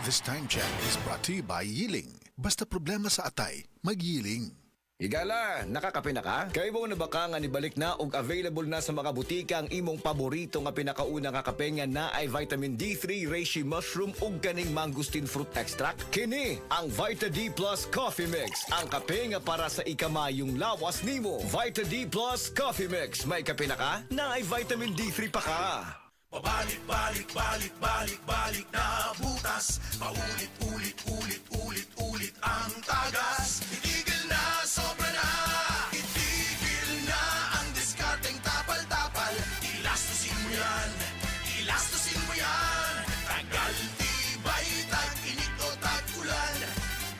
This time check is brought to you by Yiling. Basta problema sa atay, mag-Yiling. Higala, nakakape na ka? Kay mo na baka nga nibalik na og available na sa mga butika ang imong paborito nga pinakauna nga kape nga na ay vitamin D3, reishi mushroom ug kaning mangosteen fruit extract. Kini ang Vita D Plus Coffee Mix, ang kape nga para sa ikamayong lawas nimo. Vita D Plus Coffee Mix, may kape na ka? Na ay vitamin D3 pa ka. Pabalik-balik na butas. Paulit-ulit ang tagas. Itigil na, sobra na. Itigil na ang diskarteng tapal-tapal. Ilastusin mo yan. Tagal, tibay, tag-init o tag-ulan.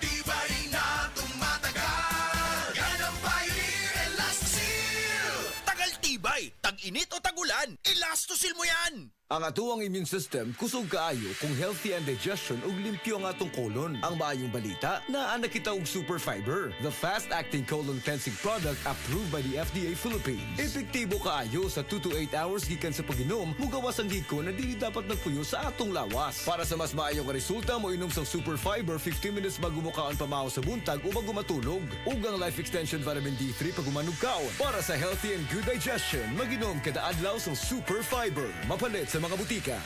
Tibay na tumatagal. Yan ang Pioneer Elastosil. Tagal, tibay, tag-init o tag-ulan. Elastosil mo yan. Ang atuang immune system kusog kaayo kung healthy ang digestion ug limpyo ang atong colon. Ang maayong balita, naa na kita og super fiber, the fast-acting colon cleansing product approved by the FDA Philippines. Epektibo kaayo sa 2 to 8 hours gikan sa pag-inom, mugawas ang giko na dili dapat nagpuyo sa atong lawas. Para sa mas maayong resulta, mo inom sa super fiber 15 minutes bago mo kaon pamahaw sa buntag o bago matulog. Ug ang life extension vitamin D3 pag umanog kaon. Para sa healthy and good digestion, mag-inom kada adlaw sa super fiber. Mapalit sa mga butika.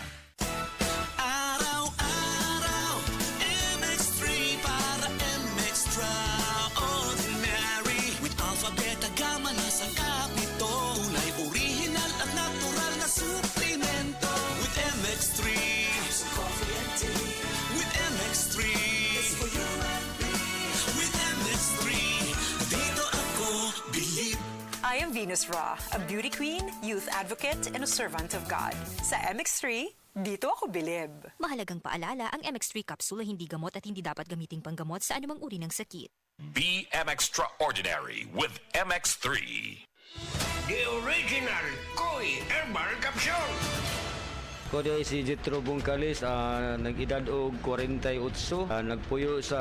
Araw-araw, MX3 para MX-Traordinary. With Alpha, Beta, Gamma na sangkap nito. Tunay, original at natural na suplemento. With MX3, coffee and tea. With MX3, it's for you and me. With MX3, dito ako believe. I am Venus Ra, a beauty queen, youth advocate, and a servant of God. Sa MX3, dito ako bilib. Mahalagang paalala, ang MX3 capsule ay hindi gamot at hindi dapat gamiting panggamot sa anumang uri ng sakit. Be Extraordinary with MX3. The original Koi Herbal Capsule. Ko di si Jetro Bungkalis, nag-edad og 48, nagpuyo sa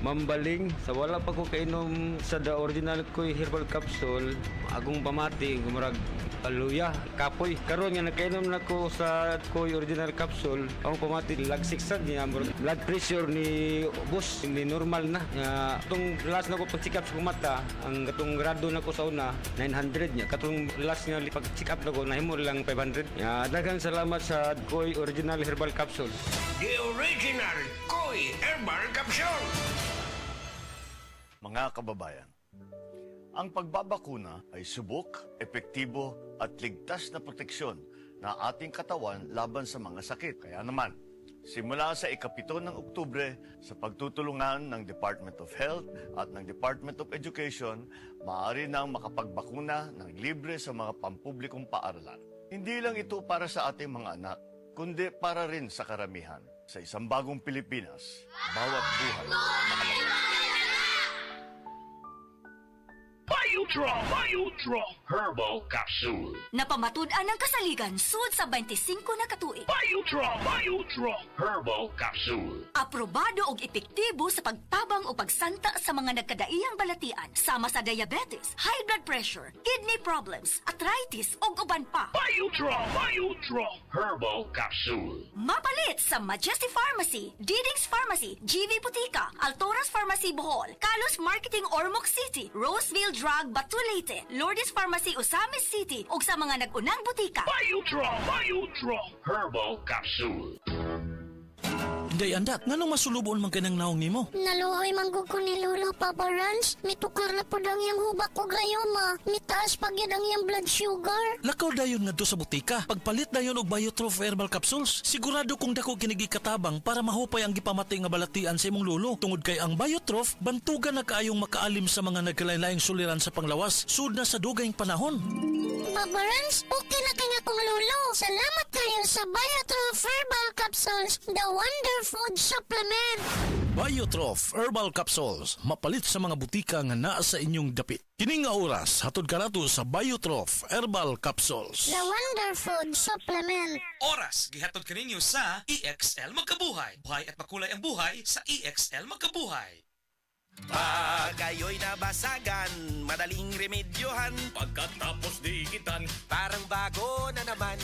Mambaling. Sa wala pa ko kainom sa the original Koi Herbal Capsule, agong pamati, gumurag luya, kapoy. Karon nga nakainom na ko sa Koi Original Capsule, akong pamati, lagsiksan niya, blood pressure ni boss, ni normal na. Itong last na ko pag-check up sa mata, ang katong grado na ko sa una, 900 niya. Katong last nga pag-check up na ko, nahimo lang 500. Daghang salamat sa Koi Original Herbal Capsule. The original Koi Herbal Capsule. Mga kababayan, ang pagbabakuna ay subok, epektibo at ligtas na proteksyon na ating katawan laban sa mga sakit. Kaya naman, simula sa ika-7 ng Oktubre, sa pagtutulungan ng Department of Health at ng Department of Education, maaari nang makapagbakuna ng libre sa mga pampublikong paaralan. Hindi lang ito para sa ating mga anak, kundi para rin sa karamihan. Sa isang bagong Pilipinas, bawat buhay mahalaga. Biotro Herbal Capsule. Napamatud-an ang kasaligan sud sa 25 na katuig. Biotro Herbal Capsule. Aprobado og epektibo sa pagtabang o pagsanta sa mga nagkadaiyang balatian sama sa diabetes, high blood pressure, kidney problems, arthritis ug uban pa. Biotro Herbal Capsule. Mapalit sa Majesty Pharmacy, Diding's Pharmacy, GV Butika, Altoras Pharmacy Bohol, Kalos Marketing Ormoc City, Roseville Drug Batulete, Lourdes Pharmacy Osamis City ug sa mga nag-unang butika. Biotro Herbal Capsule. Day andak, nganong masulubon man kanang naong nimo? Naluhoy manggug ko ni Lolo Papa Rans. Mitukar na po dang yung hubak ko gayoma. Mitaas pag yan ang yung blood sugar. Lakaw dayon nga sa butika. Pagpalit dayon og Biotrof Herbal Capsules, sigurado kung dako kinigi katabang para mahupay ang gipamati nga balatian sa imong lolo. Tungod kay ang Biotrof, bantugan na kaayong makaalim sa mga nagkalain-laing suliran sa panglawas, sud na sa dugayng panahon. Papa Rans, okay na kanya kong lolo. Salamat kayo sa Biotrof Herbal Capsules, the wonder food supplement. Biotrof Herbal Capsules, mapalit sa mga butika nga naa sa inyong dapit. Kini nga oras, hatod ka nato sa Biotrof Herbal Capsules. The wonder food supplement. Oras, gihatod kaninyo sa EXL Magkabuhay. Buhay at makulay ang buhay sa EXL Magkabuhay. Pag kayo'y nabasagan, madaling remedyohan. Pagkatapos diikitan, Parang bago na naman.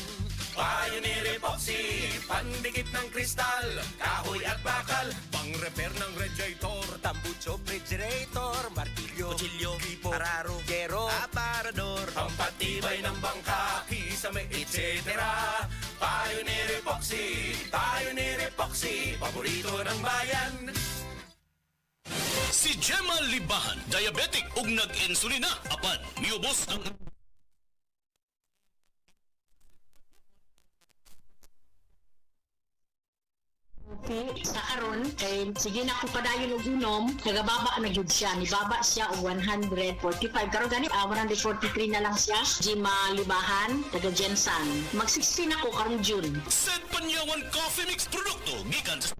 Payo ni Epoxy, pandikit ng kristal, kahoy at bakal, pang-repair ng radiator, tambucho, refrigerator, martilyo, kutsilyo, gripo, araro, gero, aparador, pampatibay ng bangka, kisame, etc. Payo ni Epoxy, paborito ng bayan. Si Gemma Libahan, diabetic ug nag-insulina, apan miubos ang Sa karon kay sige na ko padayon og unom, nagababa na gyud siya, nibaba siya og 145 karon gani 143 na lang siya. Gemma Libahan, taga Jensan. Mag-16 ako karong June. Set Panyawan Coffee Mix produkto gikan sa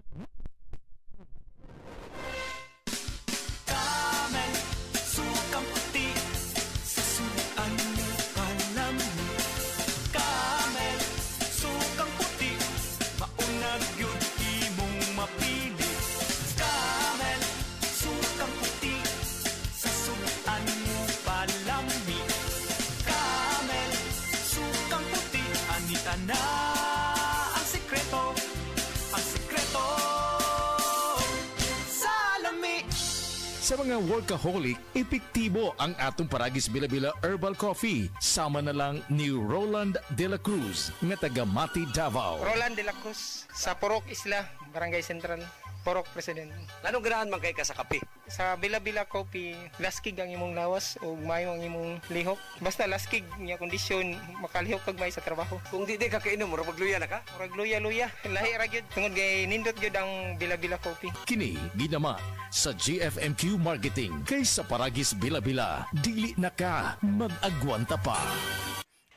Camel, sukang puti, sa suan mo palami. Camel, sukang puti, maunag yun imong mapili. Camel, sukang puti, sa suan mo palami. Camel, sukang puti, anita na ang sekreto, salami. Sa mga workaholic, epektibo ang atong Paragis Bila-Bila Herbal Coffee. Sama na lang ni Roland De La Cruz, nga taga Mati, Davao. Roland De La Cruz, sa Purok Isla, Barangay Central, Purok President. Anong ganahan man kay ka sa kape? Sa Bila-Bila Coffee, laskig ang imong lawas o mayo ang imong lihok. Basta laskig niya kondisyon, makalihok kag may sa trabaho. Kung di ka kainom, mura magluya na ka? Murag luya-luya, lahi ra gyud. Tungod kay nindot gyud ang Bila-Bila Coffee. Kini ginama sa GFMQ Marketing. Kay sa Paragis Bila-Bila, dili na ka mag-agwanta pa.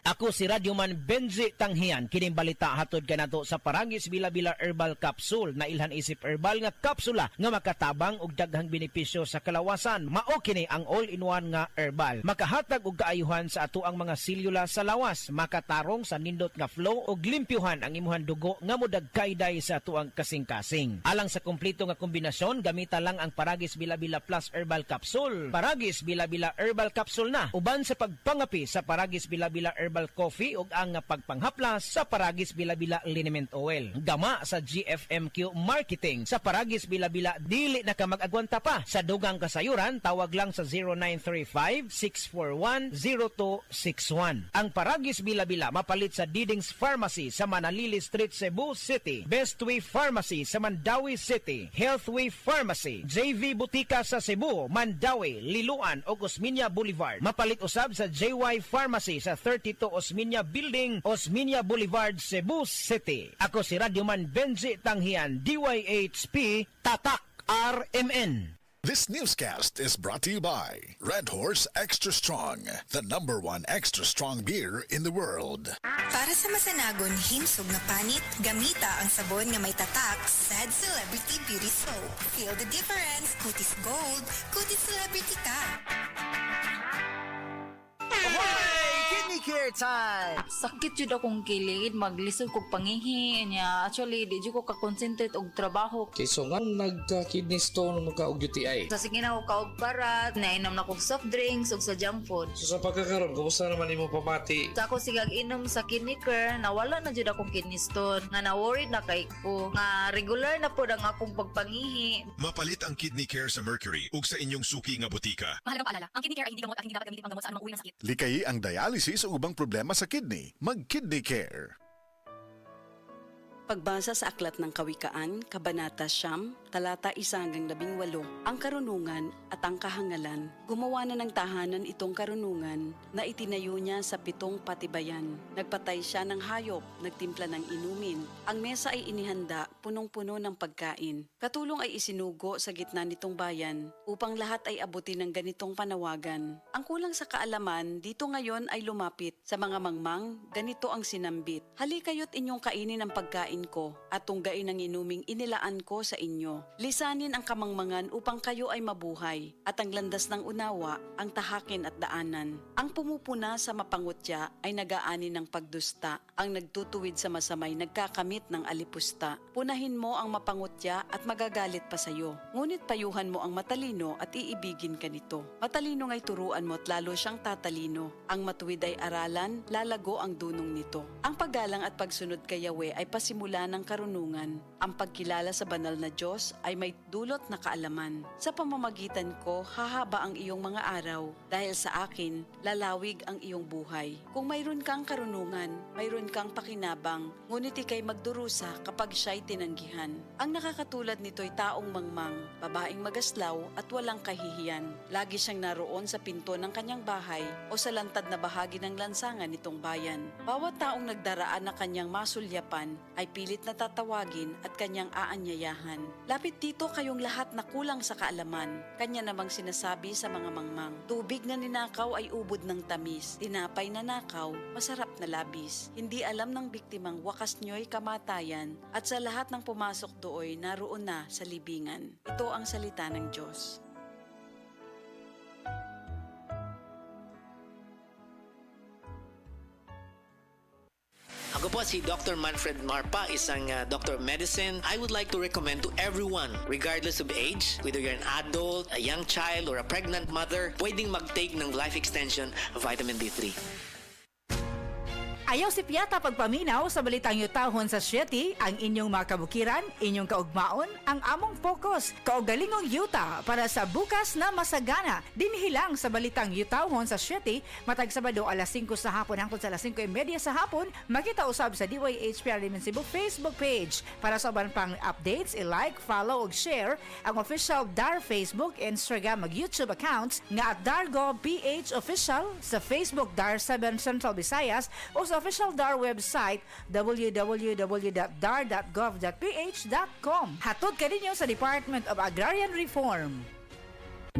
Ako si Radyoman Benji Tanghian, kining balita hatod kanato sa Paragis Bila-Bila Herbal Capsule na ilhan isip herbal nga kapsula nga makatabang og daghang benepisyo sa kalawasan. Mao kini ang all-in-one nga herbal. Makahatag og kaayuhan sa ato ang mga selula sa lawas, makatarong sa nindot nga flow og limpyuhan ang imuhang dugo nga modagkayday sa ato ang kasing-kasing. Alang sa kumpleto nga kombinasyon, gamita lang ang Paragis Bila-Bila Plus Herbal Capsule. Paragis Bila-Bila Herbal Capsule na uban sa pagpangapi sa Paragis Bila-Bila Herbal Coffee ug ang pagpanghaplas sa Paragis Bila-Bila Liniment Oil. Gama sa GFMQ Marketing. Sa Paragis Bila-Bila dili na ka mag-agwanta pa. Sa dugang kasayuran tawag lang sa 0935-641-0261. Ang Paragis Bila-Bila mapalit sa Didings Pharmacy sa Manalili Street, Cebu City, Bestway Pharmacy sa Mandawi City, Healthway Pharmacy, JV Butika sa Cebu, Mandawi, Liloan ug Osmeña Boulevard. Mapalit usab sa JY Pharmacy sa 32 Osmeña Building, Osmeña Boulevard, Cebu City. Ako si Radyoman Benji Tanghian, DYHP, Tatak RMN. This newscast is brought to you by Red Horse Extra Strong, the #1 extra strong beer in the world. Para sa masanagon himsog na panit, gamita ang sabon nga may tatak Sad Celebrity Beauty Soap. Feel the difference, kutis gold, kutis celebrity ka. Kidney care time! Sakit jud akong kilid, maglisod kog pangihi niya. Actually, di jud ko ka-concentrate og trabaho. Okay, so nga nagka-kidney stone ka og UTI? Sa sige na ako kaog parat, nainom na kog soft drinks ug sa junk food. So sa pagkakaroon, kumusta naman imo pamati? Sa ako sigag inom sa kidney care, nawala na jud akong kidney stone. Nga na-worried na kay ko. Nga regular na pod ang akong pagpangihi. Mapalit ang kidney care sa Mercury ug sa inyong suki nga botika. Mahalagang paalala, ang kidney care ay hindi gamot at hindi dapat gamitin panggamot sa anumang uri ng sakit. Likayi ang dialysis o ubang problema sa kidney. Mag-Kidney Care. Pagbasa sa Aklat ng Kawikaan, Kabanata 9, talata 1-18, ang karunungan at ang kahangalan. Gumawa na ng tahanan itong karunungan na itinayo niya sa 7 patibayan. Nagpatay siya ng hayop, nagtimpla ng inumin. Ang mesa ay inihanda, punong-puno ng pagkain. Katulong ay isinugo sa gitna nitong bayan upang lahat ay abutin ng ganitong panawagan. Ang kulang sa kaalaman, dito ngayon ay lumapit. Sa mga mangmang, ganito ang sinambit. Halikayo't inyong kainin ang pagkain pagkain ko at tunggain ang inuming inilaan ko sa inyo. Lisanin ang kamangmangan upang kayo ay mabuhay at ang landas ng unawa ang tahakin at daanan. Ang pumupuna sa mapangutya ay nagaani ng pagdusta. Ang nagtutuwid sa masamay nagkakamit ng alipusta. Punahin mo ang mapangutya at magagalit pa sa iyo. Ngunit payuhan mo ang matalino at iibigin ka nito. Matalino nga'y turuan mo at lalo siyang tatalino. Ang matuwid ay aralan, lalago ang dunong nito. Ang paggalang at pagsunod kay Yahweh ay pasimula ng karunungan. Ang pagkilala sa banal na Diyos ay may dulot na kaalaman. Sa pamamagitan ko, hahaba ang iyong mga araw. Dahil sa akin, lalawig ang iyong buhay. Kung mayroon kang karunungan, mayroon kang pakinabang, ngunit ikay magdurusa kapag siya'y tinanggihan. Ang nakakatulad nito'y taong mangmang, babaeng magaslaw at walang kahihiyan. Lagi siyang naroon sa pinto ng kanyang bahay o sa lantad na bahagi ng lansangan nitong bayan. Bawat taong nagdaraan na kanyang masulyapan ay pilit na tatawagin at kanyang aanyayahan. Lapit dito kayong lahat na kulang sa kaalaman. Kanya namang sinasabi sa mga mangmang, tubig na ninakaw ay ubod ng tamis, tinapay na nakaw, masarap na labis. Hindi alam ng biktimang wakas nyo'y kamatayan at sa lahat ng pumasok dooy naroon na sa libingan. Ito ang salita ng Diyos. Ako po si Dr. Manfred Marpa, isang Doctor of Medicine. I would like to recommend to everyone, regardless of age, whether you're an adult, a young child, or a pregnant mother, pwedeng mag-take ng Life Extension Vitamin D3. Ayaw si Piata pagpaminaw sa balitang yutahon sa 7, ang inyong mga kabukiran, inyong kaugmaon, ang among focus, kaugalingong yuta para sa bukas na masagana. Dinhilang sa balitang yutahon sa 7, matag Sabado alas 5 sa hapon hangtod sa alas 5:30 sa hapon, makita usab sa DYHPR Liman Cebu Facebook page. Para sa uban pang updates, i-like, follow ug share ang official DAR Facebook, Instagram ug YouTube accounts nga at DarGovPH Official sa Facebook DAR 7 Central Visayas o sa official DAR website www.dar.gov.ph.com. Hatod ka ninyo sa Department of Agrarian Reform.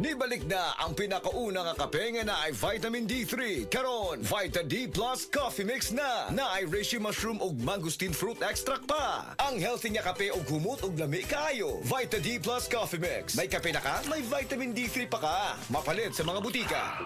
Nibalik na ang pinakauna nga kape nga na ay vitamin D3. Karon, Vita D Plus Coffee Mix na ay reishi mushroom ug mangosteen fruit extract pa. Ang healthy nga kape ug humot ug lami kaayo. Vita D Plus Coffee Mix. May kape na ka, may vitamin D3 pa ka. Mapalit sa mga butika.